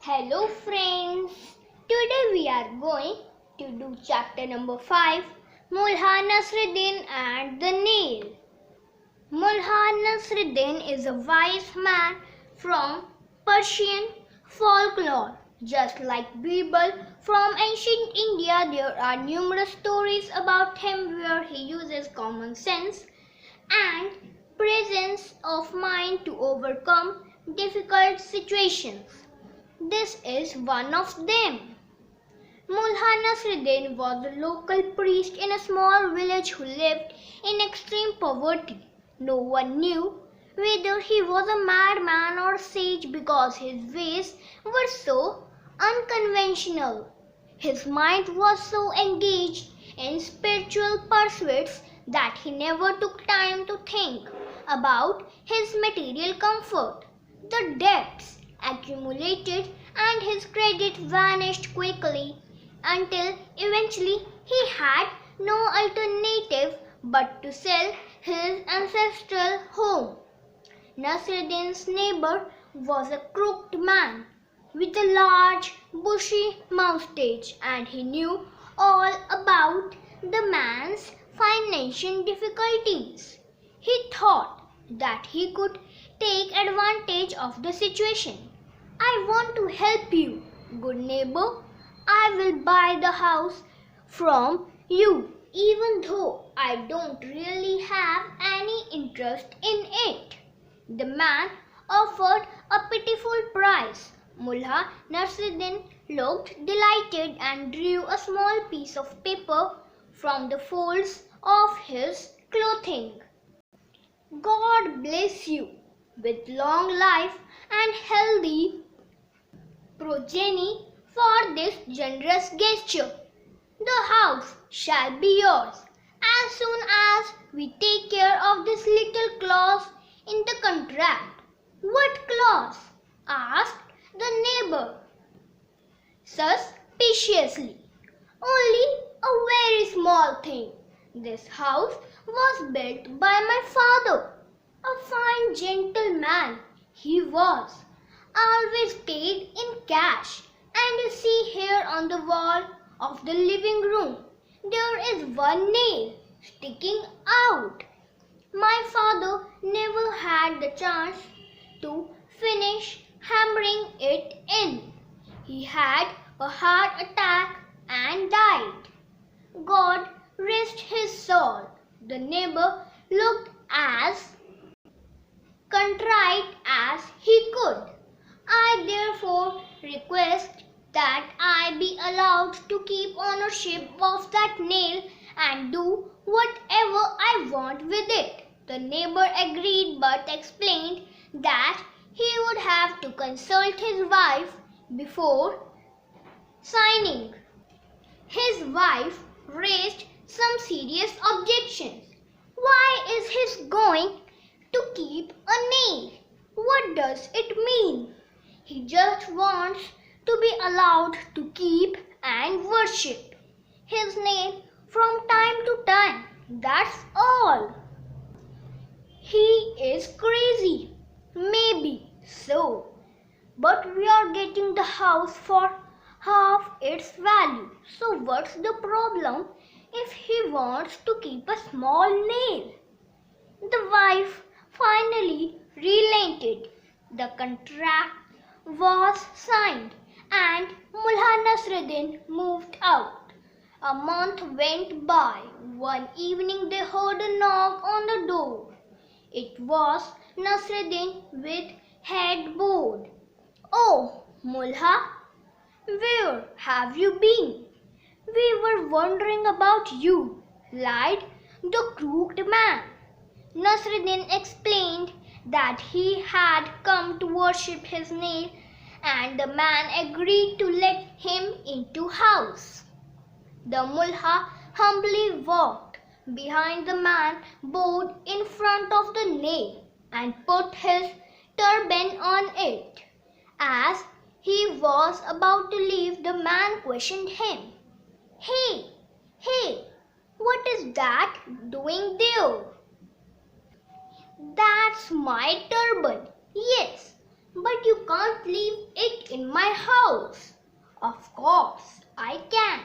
Hello friends, today we are going to do chapter number 5, Mullah Nasreddin and the Nail. Mullah Nasreddin is a wise man from Persian folklore. Just like Birbal from ancient India, there are numerous stories about him where he uses common sense and presence of mind to overcome difficult situations. This is one of them. Mullah Nasreddin was a local priest in a small village who lived in extreme poverty. No one knew whether he was a madman or sage because his ways were so unconventional. His mind was so engaged in spiritual pursuits that he never took time to think about his material comfort. The debts accumulated and his credit vanished quickly until eventually he had no alternative but to sell his ancestral home. Nasreddin's neighbor was a crooked man with a large bushy moustache, and he knew all about the man's financial difficulties. He thought that he could take advantage of the situation. I want to help you, good neighbor. I will buy the house from you, even though I don't really have any interest in it. The man offered a pitiful price. Mullah Nasreddin looked delighted and drew a small piece of paper from the folds of his clothing. God bless you with long life and healthy progeny for this generous gesture. The house shall be yours as soon as we take care of this little clause in the contract. What clause? Asked the neighbor suspiciously. Only a very small thing. This house was built by my father. A fine gentleman he was, always paid in cash. And you see here on the wall of the living room, there is one nail sticking out. My father never had the chance to finish hammering it in. He had a heart attack and died. God rest his soul. The neighbor looked as contrite as he could. I therefore request that I be allowed to keep ownership of that nail and do whatever I want with it. The neighbor agreed but explained that he would have to consult his wife before signing. His wife raised some serious objections. Why is he going to keep a nail? What does it mean? He just wants to be allowed to keep and worship his nail from time to time. That's all. He is crazy. Maybe so. But we are getting the house for half its value. So what's the problem if he wants to keep a small nail? The wife finally relented. The contract was signed and Mullah Nasreddin moved out. A month went by. One evening they heard a knock on the door. It was Nasreddin with head bowed. Oh, Mullah, where have you been? We were wondering about you, lied the crooked man. Nasreddin explained that he had come to worship his nail and the man agreed to let him into house. The mullah humbly walked behind the man, bowed in front of the nail and put his turban on it. As he was about to leave, the man questioned him. Hey, what is that doing there? That's my turban. Yes, But you can't leave it in my house. Of course, I can,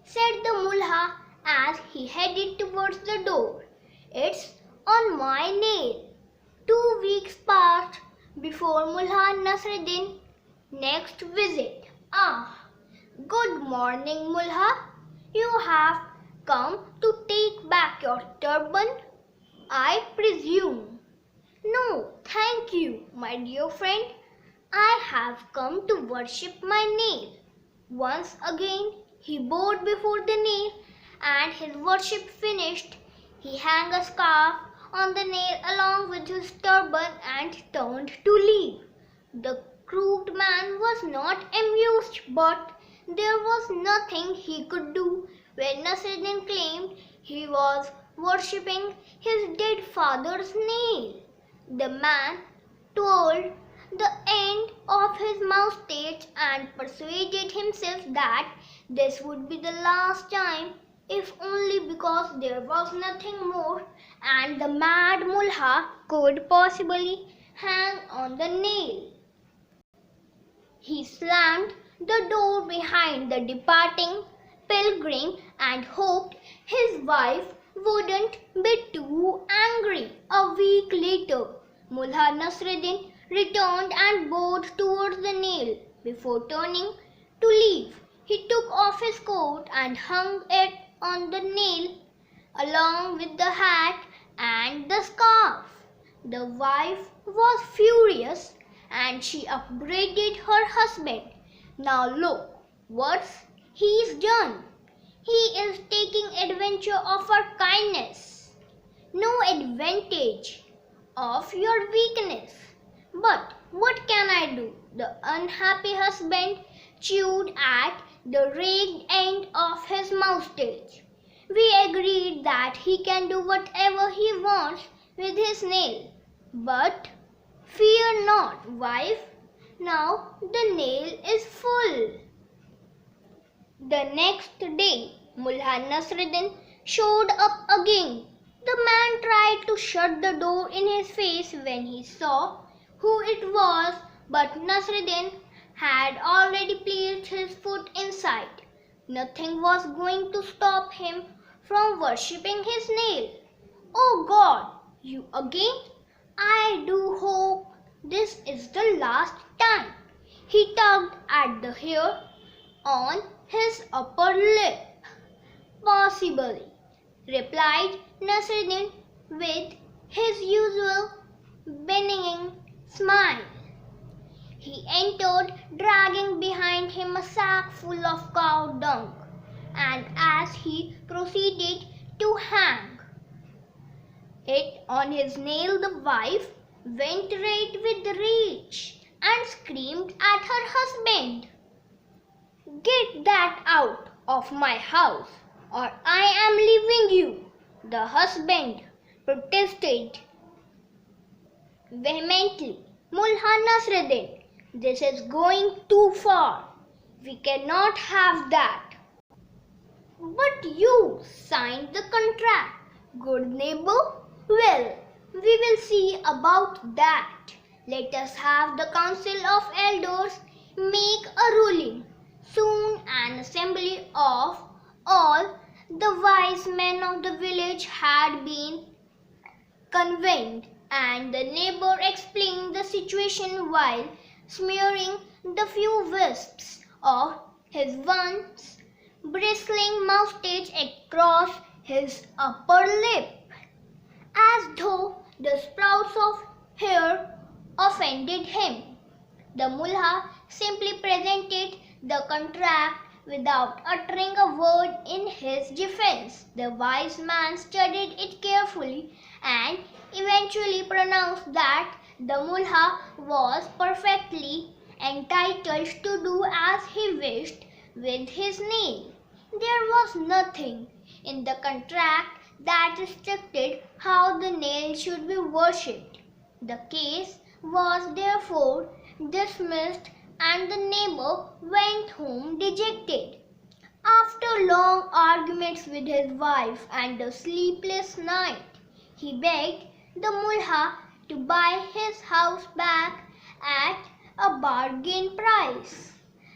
said the Mullah as he headed towards the door. It's on my nail. 2 weeks passed before Mullah Nasreddin's next visit. Good morning, Mullah. You have come to take back your turban, I presume. No, thank you, my dear friend. I have come to worship my nail. Once again, he bowed before the nail, and his worship finished, he hung a scarf on the nail along with his turban and turned to leave. The crooked man was not amused, but there was nothing he could do when Nasreddin claimed he was worshipping his dead father's nail. The man told the end of his moustache and persuaded himself that this would be the last time, if only because there was nothing more and the mad Mullah could possibly hang on the nail. He slammed the door behind the departing pilgrim and hoped his wife wouldn't be too angry. A week later, Mullah Nasreddin returned and bowed towards the nail. Before turning to leave, he took off his coat and hung it on the nail along with the hat and the scarf. The wife was furious and she upbraided her husband. Now look what he's done. He is taking advantage of our kindness, no advantage of your weakness. But what can I do? The unhappy husband chewed at the ragged end of his moustache. We agreed that he can do whatever he wants with his nail. But fear not, wife. Now the nail is full. The next day, Mullah Nasreddin showed up again. The man tried to shut the door in his face when he saw who it was, but Nasreddin had already placed his foot inside. Nothing was going to stop him from worshipping his nail. Oh God, you again? I do hope this is the last time. He tugged at the hair on his upper lip. Possibly, replied Nasreddin with his usual benign smile. He entered, dragging behind him a sack full of cow dung, and as he proceeded to hang it on his nail, the wife went red with rage and screamed at her husband. Get that out of my house, or I am leaving you, the husband protested vehemently. Mullah Nasreddin, this is going too far. We cannot have that. But you signed the contract, good neighbor. Well, we will see about that. Let us have the council of elders make a ruling. Soon an assembly of all the wise men of the village had been convened, and the neighbor explained the situation while smearing the few wisps of his once bristling moustache across his upper lip, as though the sprouts of hair offended him. The Mullah simply presented the contract without uttering a word in his defense. The wise man studied it carefully and eventually pronounced that the Mullah was perfectly entitled to do as he wished with his nail. There was nothing in the contract that restricted how the nail should be worshipped. The case was therefore dismissed, and the neighbor went home dejected. After long arguments with his wife and a sleepless night, he begged the Mullah to buy his house back at a bargain price.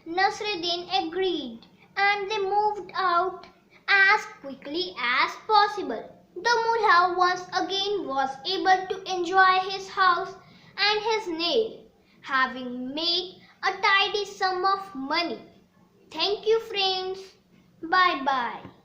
Nasreddin agreed and they moved out as quickly as possible. The Mullah once again was able to enjoy his house and his nail, having made a tidy sum of money. Thank you friends. Bye bye.